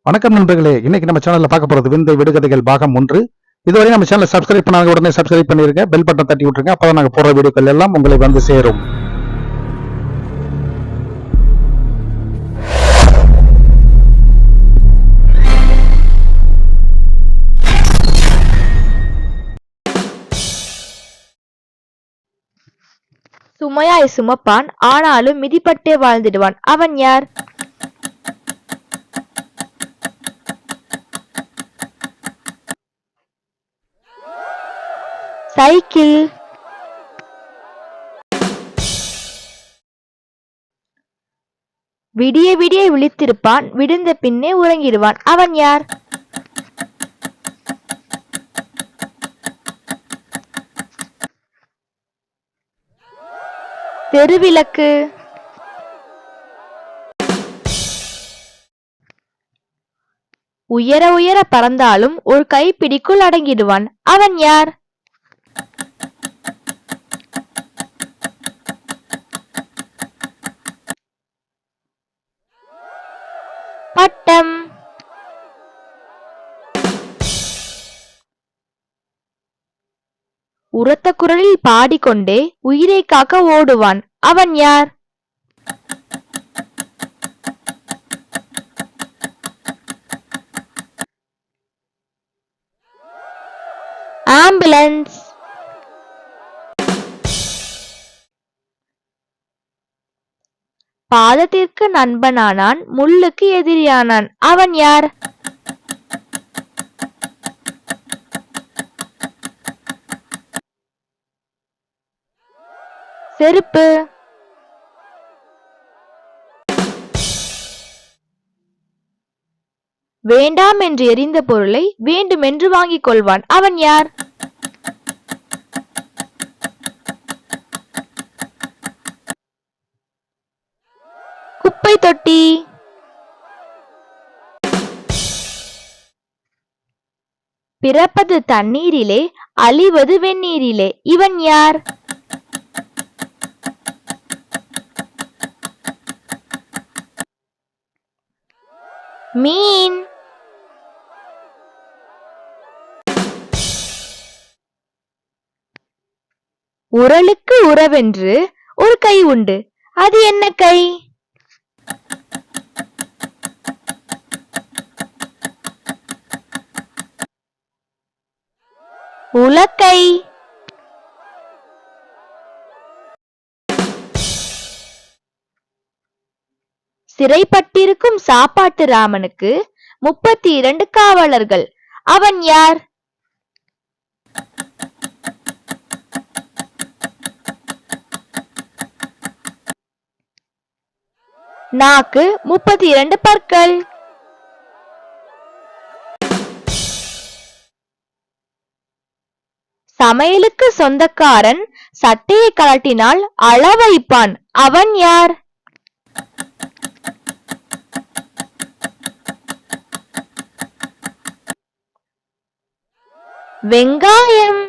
வணக்கம் நண்பர்களே, இன்னைக்கு நம்ம சேனல்ல பார்க்க போறது விந்தை விடுகதைகள் பாகம் 1. இதுவரை நம்ம சேனலை சப்ஸ்கிரைப் பண்ணாத உடனே சப்ஸ்கிரைப் பண்ணிருங்க, பெல் பட்டன் தட்டி விட்டுருங்க. அப்பதான் நாங்க போடுற வீடியோக்கள் எல்லாம் உங்களை வந்து சேரும். சுமையாய் சுமப்பான், ஆனாலும் மிதிப்பட்டே வாழ்ந்திடுவான். அவன் யார்? சைக்கிள். விடிய விடிய விழித்திருப்பான், விழுந்த பின்னே உறங்கிடுவான். அவன் யார்? தெருவிளக்கு. உயர உயர பறந்தாலும் ஒரு கைப்பிடிக்குள் அடங்கிடுவான். அவன் யார்? பட்டம். உரத்த குரலில் பாடிக்கொண்டே உயிரை காக்க ஓடுவான். அவன் யார்? ஆம்புலன்ஸ். பாதத்திற்கு நண்பனானான், முள்ளுக்கு எதிரியானான். அவன் யார்? செருப்பு. வேண்டாம் என்று எரிந்த பொருளை வேண்டுமென்று வாங்கிக் கொள்வான். அவன் யார்? குப்பை தொட்டி. பிறப்பது தண்ணீரிலே, அழிவது வெந்நீரிலே. இவன் யார்? மீன். உரலுக்கு உறவென்று ஒரு கை உண்டு. அது என்ன கை? உலக்கை. சிறைப்பட்டிருக்கும் சாப்பாட்டு ராமனுக்கு 32 காவலர்கள். அவன் யார்? நாக்கு 32 பற்கள். சமையலுக்கு சொந்தக்காரன் சட்டையை கழட்டினால் அள வைப்பான். அவன் யார்? வெங்காயம்.